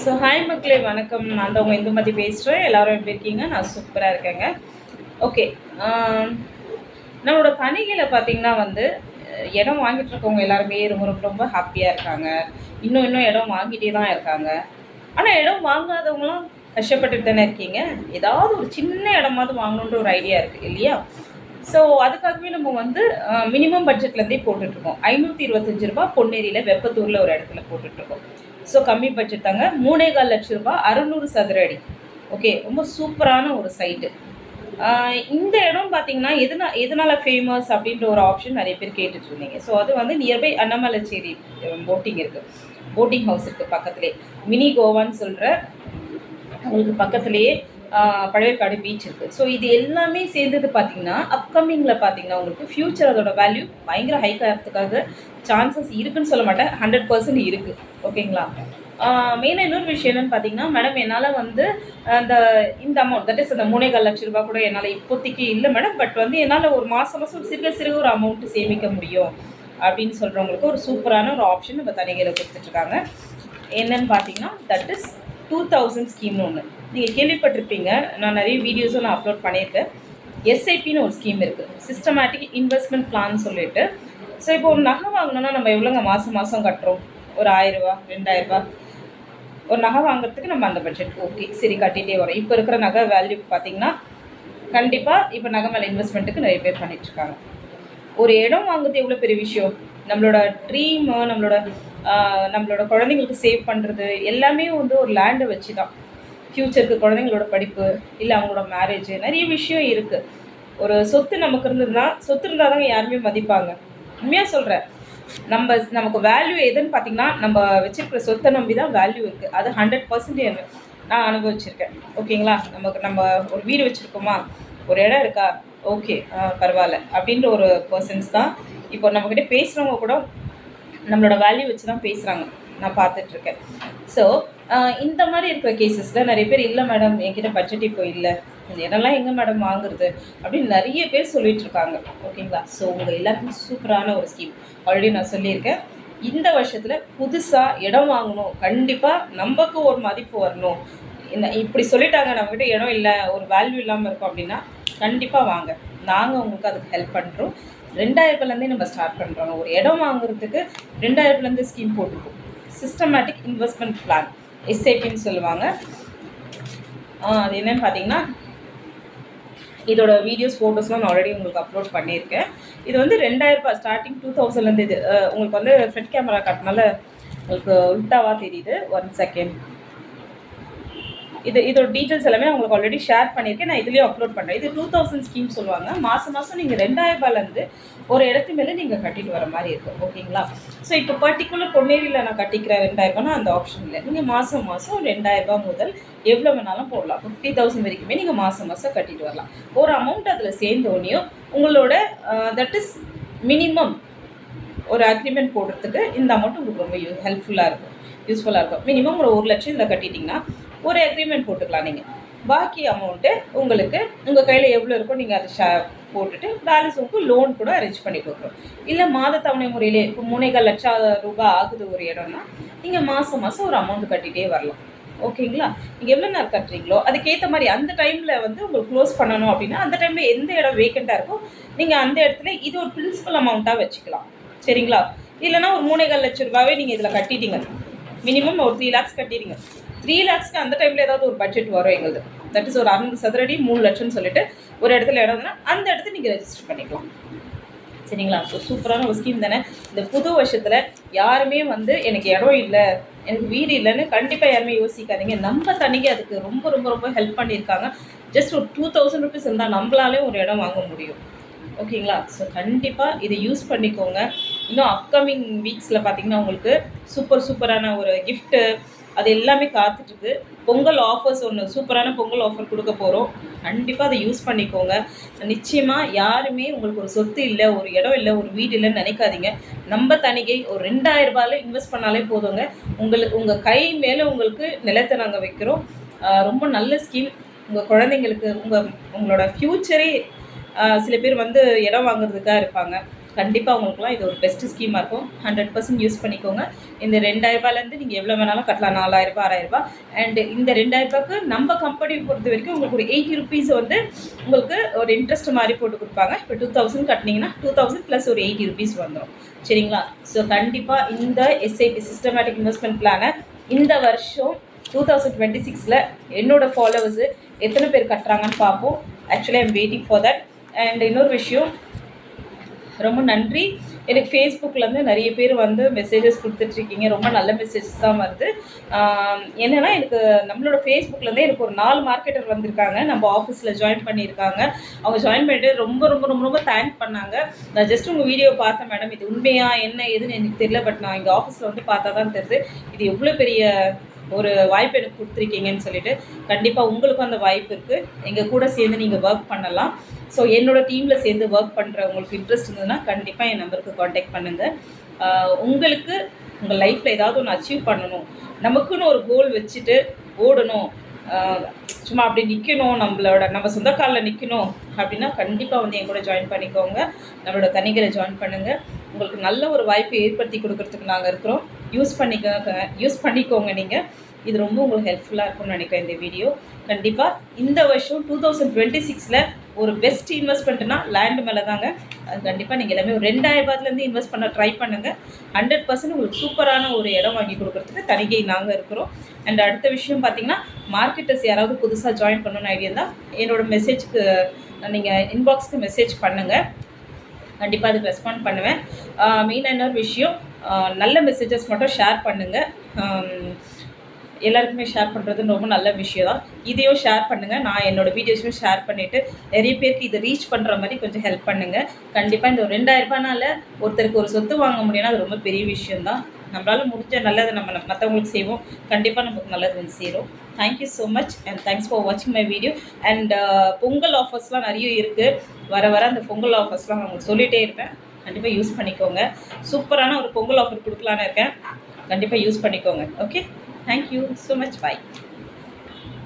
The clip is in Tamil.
ஹாய் மக்களே வணக்கம். நான் தான் உங்கள் இந்துமதி பேசுகிறேன். எல்லோரும் எப்படி இருக்கீங்க? நான் சூப்பராக இருக்கேங்க. ஓகே. நம்மளோட தனிகளை பார்த்திங்கன்னா வந்து இடம் வாங்கிட்டு இருக்கவங்க எல்லாருமே ரொம்ப ரொம்ப ரொம்ப ஹாப்பியாக இருக்காங்க. இன்னும் இடம் வாங்கிட்டே தான் இருக்காங்க. ஆனால் இடம் வாங்காதவங்களாம் கஷ்டப்பட்டுட்டு தானே இருக்கீங்க. ஏதாவது ஒரு சின்ன இடமாவது வாங்கணுன்ற ஒரு ஐடியா இருக்குது இல்லையா? ஸோ அதுக்காகவே நம்ம வந்து மினிமம் பட்ஜெட்லேருந்தே போட்டுட்ருக்கோம். 525 ரூபா பொன்னேரியில் வெப்பத்தூரில் ஒரு இடத்துல போட்டுட்ருக்கோம். ஸோ கம்மி பட்ஜெட் தாங்க. 3,4 லட்ச ரூபா 600 சதுர அடி. ஓகே, ரொம்ப சூப்பரான ஒரு சைட்டு. இந்த இடம் பார்த்தீங்கன்னா எதனால் ஃபேமஸ் அப்படின்ற ஒரு ஆப்ஷன் நிறைய பேர் கேட்டுட்ருந்தீங்க. ஸோ அது வந்து நியர்பை அண்ணாமலைச்சேரி போட்டிங் இருக்குது, போட்டிங் ஹவுஸ் இருக்குது பக்கத்துலேயே. மினி கோவான்னு சொல்கிற உங்களுக்கு பக்கத்துலேயே பழையக்காடு பீச் இருக்குது. ஸோ இது எல்லாமே சேர்ந்தது பார்த்திங்கன்னா அப்கமிங்கில் பார்த்திங்கன்னா உங்களுக்கு ஃப்யூச்சர் அதோட வேல்யூ பயங்கர ஹைக் ஆகிறதுக்காக சான்சஸ் இருக்குதுன்னு சொல்ல மாட்டேன், 100% இருக்குது. ஓகேங்களா? மெயினாக இன்னொரு விஷயம் என்னென்னு பார்த்தீங்கன்னா, மேடம் என்னால் வந்து இந்த அமௌண்ட் தட் இஸ் அந்த 3,4 லட்ச ரூபா கூட என்னால் இப்போதைக்கு இல்லை மேடம், பட் வந்து என்னால் ஒரு மாதம் சிறுக ஒரு அமௌண்ட்டு சேமிக்க முடியும் அப்படின்னு சொல்கிறவங்களுக்கு ஒரு சூப்பரான ஒரு ஆப்ஷன் நம்ம தனிகையில் கொடுத்துட்ருக்காங்க. என்னென்னு பார்த்தீங்கன்னா தட் இஸ் 2000 ஸ்கீம்னு ஒன்று நீங்கள் கேள்விப்பட்டிருப்பீங்க. நான் நிறைய வீடியோஸும் நான் அப்லோட் பண்ணியிருக்கேன். எஸ்ஐபின்னு ஒரு ஸ்கீம் இருக்குது, சிஸ்டமேட்டிக் இன்வெஸ்ட்மெண்ட் பிளான் சொல்லிட்டு. ஸோ இப்போ ஒரு நகை வாங்கினோன்னா நம்ம எவ்வளோங்க மாதம் கட்டுறோம்? ஒரு 1000 ரூபா 2000 ரூபா. ஒரு நகை வாங்குறதுக்கு நம்ம அந்த பட்ஜெட் ஓகே சரி கட்டிகிட்டே வரோம். இப்போ இருக்கிற நகை வேல்யூ பார்த்திங்கன்னா கண்டிப்பாக இப்போ நகை மேலே இன்வெஸ்ட்மெண்ட்டுக்கு நிறைய பேர் பண்ணிகிட்ருக்காங்க. ஒரு இடம் வாங்குறது எவ்வளோ பெரிய விஷயம். நம்மளோட ட்ரீமு, நம்மளோட குழந்தைங்களுக்கு சேவ் பண்ணுறது எல்லாமே வந்து ஒரு லேண்டை வச்சு தான். ஃப்யூச்சருக்கு குழந்தைங்களோட படிப்பு இல்லை அவங்களோட மேரேஜ் நிறைய விஷயம் இருக்குது. ஒரு சொத்து நமக்கு சொத்து இருந்தால் தாங்க யாருமே மதிப்பாங்க. உண்மையாக சொல்கிறேன். நமக்கு வேல்யூ எதுன்னு பார்த்திங்கன்னா நம்ம வச்சுருக்கிற சொத்தை நம்பி தான் வேல்யூ இருக்குது. அது 100% நான் அனுபவிச்சிருக்கேன். ஓகேங்களா? நம்ம ஒரு வீடு வச்சுருக்கோமா, ஒரு இடம் இருக்கா, ஓகே பரவாயில்ல அப்படின்ற ஒரு பர்சன்ஸ் தான் இப்போ நம்மக்கிட்ட பேசுகிறவங்க கூட நம்மளோட வேல்யூ வச்சு தான் பேசுகிறாங்க. நான் பார்த்துட்ருக்கேன். ஸோ இந்த மாதிரி இருக்கிற கேசஸில் நிறைய பேர் இல்லை மேடம் என்கிட்ட பட்ஜெட் இப்போ இல்லை, இந்த இடம்லாம் எங்கே மேடம் வாங்குறது அப்படின்னு நிறைய பேர் சொல்லிகிட்ருக்காங்க. ஓகேங்களா? ஸோ உங்கள் எல்லாருக்கும் சூப்பரான ஒரு ஸ்கீம் ஆல்ரெடி நான் சொல்லியிருக்கேன். இந்த வருஷத்தில் புதுசாக இடம் வாங்கணும், கண்டிப்பாக நமக்கு ஒரு மதிப்பு வரணும். இப்படி சொல்லிட்டாங்க நம்மக்கிட்ட இடம் இல்லை, ஒரு வேல்யூ இல்லாமல் இருக்கும் அப்படின்னா கண்டிப்பாக வாங்க, நாங்கள் உங்களுக்கு அதுக்கு ஹெல்ப் பண்ணுறோம். 2000 ரூபாயிலேருந்தே நம்ம ஸ்டார்ட் பண்ணுறோங்க. ஒரு இடம் வாங்குறதுக்கு 2000 ரூபாயிலேருந்து ஸ்கீம் போட்டுருக்கோம். சிஸ்டமேட்டிக் இன்வெஸ்ட்மெண்ட் பிளான், எஸ்ஐபின்னு சொல்லுவாங்க. அது என்னென்னு பார்த்தீங்கன்னா இதோட வீடியோஸ் ஃபோட்டோஸ்லாம் நான் ஆல்ரெடி உங்களுக்கு அப்லோட் பண்ணியிருக்கேன். இது வந்து 2000 ரூபாய் ஸ்டார்டிங் 2000லேருந்து. இது உங்களுக்கு வந்து ஃப்ரண்ட் கேமரா காட்டினால உங்களுக்கு உல்ட்டாவாக தெரியுது. 1 செகண்ட். இதோட டீட்டெயில்ஸ் எல்லாமே உங்களுக்கு ஆல்ரெடி ஷேர் பண்ணியிருக்கேன். நான் இதுலேயும் அப்லோட் பண்ணுறேன். இது 2000 ஸ்கீம் சொல்லுவாங்க. மாதம் நீங்கள் 2000 ரூபாயிலேருந்து ஒரு இடத்து மேலே நீங்கள் கட்டிட்டு வர மாதிரி இருக்கும். ஓகேங்களா? ஸோ இப்போ பர்டிகுலர் பொன்னேரியில் நான் கட்டிக்கிறேன் 2000 ரூபாய்னா அந்த ஆப்ஷன் இல்லை. நீங்கள் மாதம் 2000 ரூபாய் முதல் எவ்வளோ வேணாலும் போடலாம். 50,000 வரைக்குமே நீங்கள் மாதம் கட்டிட்டு வரலாம். ஒரு அமௌண்ட் அதில் சேர்ந்தோடனையும் உங்களோட தட் இஸ் மினிமம் ஒரு அக்ரிமெண்ட் போடுறதுக்கு இந்த அமௌண்ட் உங்களுக்கு ரொம்ப யூஸ்ஃபுல்லாக இருக்கும். மினிமம் ஒரு 1 லட்சம் இதில் கட்டிட்டிங்கன்னா ஒரு அக்ரிமெண்ட் போட்டுக்கலாம். நீங்கள் பாக்கி அமௌண்ட்டு உங்களுக்கு உங்கள் கையில் எவ்வளோ இருக்கோ நீங்கள் அதை போட்டுட்டு பேலன்ஸ் உங்களுக்கு லோன் கூட அரேஞ்ச் பண்ணி கொடுக்குறோம். இல்லை மாத தவணை முறையிலே இப்போ 3,4 லட்சம் ரூபாய் ஆகுது ஒரு இடம்னா நீங்கள் மாதம் ஒரு அமௌண்ட் கட்டிகிட்டே வரலாம். ஓகேங்களா? நீங்கள் எவ்வளோ நேரம் கட்டுறீங்களோ அதுக்கேற்ற மாதிரி அந்த டைமில் வந்து உங்களுக்கு க்ளோஸ் பண்ணணும் அப்படின்னா அந்த டைமில் எந்த இடம் வேக்கண்ட்டாக இருக்கோ நீங்கள் அந்த இடத்துல இது ஒரு பிரின்சிபல் அமௌண்ட்டாக வச்சுக்கலாம். சரிங்களா? இல்லைனா ஒரு 3,4 லட்ச ரூபாவே நீங்கள் இதில் கட்டிட்டீங்க, மினிமம் ஒரு 3 lakhs கட்டிடுங்க. 3 lakhsக்கு அந்த டைமில் ஏதாவது ஒரு பட்ஜெட் வரும் எங்களுது. தட் இஸ் ஒரு 600 சதுரடி 3 லட்சம்னு சொல்லிட்டு ஒரு இடத்துல இடம்னா அந்த இடத்துல நீங்கள் ரெஜிஸ்டர் பண்ணிக்கலாம். சரிங்களா? ஸோ சூப்பரான ஒரு ஸ்கீம் தானே. இந்த புது வருஷத்தில் யாருமே வந்து எனக்கு இடம் இல்லை, எனக்கு வீடு இல்லைன்னு கண்டிப்பாக யாருமே யோசிக்காதீங்க. நம்ம தனிக்கு அதுக்கு ரொம்ப ரொம்ப ரொம்ப ஹெல்ப் பண்ணியிருக்காங்க. ஜஸ்ட் ஒரு 2000 ருபீஸ் இருந்தால் நம்மளாலே ஒரு இடம் வாங்க முடியும். ஓகேங்களா? ஸோ கண்டிப்பாக இதை யூஸ் பண்ணிக்கோங்க. இன்னும் அப்கமிங் வீக்ஸில் பார்த்திங்கன்னா உங்களுக்கு சூப்பரான ஒரு கிஃப்ட்டு அது எல்லாமே காத்துட்ருக்கு. பொங்கல் ஆஃபர்ஸ் ஒன்று சூப்பரான பொங்கல் ஆஃபர் கொடுக்க போகிறோம். கண்டிப்பாக அதை யூஸ் பண்ணிக்கோங்க. நிச்சயமாக யாருமே உங்களுக்கு ஒரு சொத்து இல்லை, ஒரு இடம் இல்லை, ஒரு வீடு இல்லைன்னு நினைக்காதீங்க. நம்ம தனிகை ஒரு 2000 ரூபாயில் இன்வெஸ்ட் பண்ணாலே போதுங்க. உங்கள் கை மேலே உங்களுக்கு நிலத்தை நாங்கள் வைக்கிறோம். ரொம்ப நல்ல ஸ்கீம். உங்கள் குழந்தைங்களுக்கு உங்களோட ஃப்யூச்சரே சில பேர் வந்து இடம் வாங்குறதுக்காக இருப்பாங்க. கண்டிப்பாக உங்களுக்குலாம் இது ஒரு பெஸ்ட்டு ஸ்கீமாக இருக்கும். 100% யூஸ் பண்ணிக்கோங்க. இந்த ரூ. 2000லேருந்து நீங்கள் எவ்வளோ வேணாலும் கட்டலாம். 4000 6000. அண்ட் இந்த ரூ. 2000க்கு நம்ம கம்பெனி பொறுத்த வரைக்கும் உங்களுக்கு ஒரு ₹80 வந்து உங்களுக்கு ஒரு இன்ட்ரெஸ்ட் மாதிரி போட்டு கொடுப்பாங்க. இப்போ 2000 கட்டினீங்கன்னா 2000 ப்ளஸ் ஒரு ₹80 வந்துடும். சரிங்களா? ஸோ கண்டிப்பாக இந்த எஸ்ஐபி சிஸ்டமேட்டிக் இன்வெஸ்ட்மெண்ட் பிளானை இந்த வருஷம் 2026ல் என்னோட ஃபாலோவர்ஸு எத்தனை பேர் கட்டுறாங்கன்னு பார்ப்போம். Actually I'm waiting for that. And இன்னொரு விஷயம், ரொம்ப நன்றி. எனக்கு ஃபேஸ்புக்லேருந்து நிறைய பேர் வந்து மெசேஜஸ் கொடுத்துட்ருக்கீங்க. ரொம்ப நல்ல மெசேஜஸ் தான் வருது. என்னென்னா எனக்கு நம்மளோட ஃபேஸ்புக்லேருந்தே எனக்கு ஒரு 4 மார்க்கெட்டர் வந்திருக்காங்க. நம்ம ஆஃபீஸில் ஜாயின் பண்ணியிருக்காங்க. அவங்க ஜாயின் பண்ணிட்டு ரொம்ப ரொம்ப ரொம்ப ரொம்ப தேங்க் பண்ணாங்க. நான் ஜஸ்ட் உங்கள் வீடியோ பார்த்தேன் மேடம், இது உண்மையா என்ன ஏதுன்னு எனக்கு தெரியல, பட் நான் இங்கே ஆஃபீஸில் வந்து பார்த்தா தான் தெரியுது இது எவ்வளோ பெரிய ஒரு வாய்ப்பு எனக்கு கொடுத்துருக்கீங்கன்னு சொல்லிட்டு. கண்டிப்பாக உங்களுக்கும் அந்த வாய்ப்பு இருக்குது. எங்கள் கூட சேர்ந்து நீங்கள் ஒர்க் பண்ணலாம். ஸோ என்னோடய டீமில் சேர்ந்து ஒர்க் பண்ணுற உங்களுக்கு இன்ட்ரெஸ்ட் இருந்ததுன்னா கண்டிப்பாக என் நம்பருக்கு காண்டாக்ட் பண்ணுங்கள். உங்களுக்கு உங்கள் லைஃப்பில் ஏதாவது ஒன்று அச்சீவ் பண்ணணும், நமக்குன்னு ஒரு கோல் வச்சுட்டு ஓடணும், சும்மா அப்படி நிற்கணும், நம்ம சொந்த காலில் நிற்கணும் அப்படின்னா கண்டிப்பாக வந்து என் கூட ஜாயின் பண்ணிக்கோங்க. நம்மளோட தனிகளை ஜாயின் பண்ணுங்கள். உங்களுக்கு நல்ல ஒரு வாய்ப்பை ஏற்படுத்தி கொடுக்குறதுக்கு நாங்கள் இருக்கிறோம். யூஸ் பண்ணிக்கோங்க நீங்கள். இது ரொம்ப உங்களுக்கு ஹெல்ப்ஃபுல்லாக இருக்கும்னு நினைக்கிறேன் இந்த வீடியோ. கண்டிப்பாக இந்த வருஷம் 2026ல் ஒரு பெஸ்ட் இன்வெஸ்ட்மெண்ட்னா லேண்டு மேலே தாங்க. அது கண்டிப்பாக நீங்கள் எல்லாமே ஒரு 2000 இன்வெஸ்ட் பண்ண ட்ரை பண்ணுங்கள். 100% உங்களுக்கு சூப்பரான ஒரு இடம் வாங்கி கொடுக்குறதுக்கு தனிகை நாங்கள் இருக்கிறோம். அண்ட் அடுத்த விஷயம் பார்த்திங்கன்னா, மார்க்கெட்டர்ஸ் யாராவது புதுசாக ஜாயின் பண்ணணும்னு ஐடியா தான் என்னோடய மெசேஜ்க்கு நீங்கள் இன்பாக்ஸ்க்கு மெசேஜ் பண்ணுங்கள். கண்டிப்பாக அதுக்கு ரெஸ்பாண்ட் பண்ணுவேன். மெயினாக இன்னொரு விஷயம், நல்ல மெசேஜஸ் மட்டும் ஷேர் பண்ணுங்கள். எல்லாருக்குமே ஷேர் பண்ணுறதுன்னு ரொம்ப நல்ல விஷயம் தான். இதையும் ஷேர் பண்ணுங்கள். நான் என்னோடய வீடியோஸுமே ஷேர் பண்ணிவிட்டு நிறைய பேருக்கு இதை ரீச் பண்ணுற மாதிரி கொஞ்சம் ஹெல்ப் பண்ணுங்கள். கண்டிப்பாக இந்த ஒரு 2000 ஒருத்தருக்கு ஒரு சொத்து வாங்க முடியும்னா அது ரொம்ப பெரிய விஷயந்தான். நம்மளால் முடிஞ்ச நல்லதை நம்ம மற்றவங்களுக்கு செய்வோம். கண்டிப்பாக நமக்கு நல்லது வந்து சேரும். Thank you so much and thanks for வாட்சிங் மை வீடியோ. அண்ட் பொங்கல் ஆஃபர்ஸ்லாம் நிறைய இருக்குது. வர அந்த பொங்கல் ஆஃபர்ஸ்லாம் நான் உங்களுக்கு சொல்லிகிட்டே இருப்பேன். கண்டிப்பாக யூஸ் பண்ணிக்கோங்க. சூப்பரான ஒரு பொங்கல் ஆஃபர் கொடுக்கலான்னு இருக்கேன். கண்டிப்பாக யூஸ் பண்ணிக்கோங்க. Okay, thank you so much. Bye.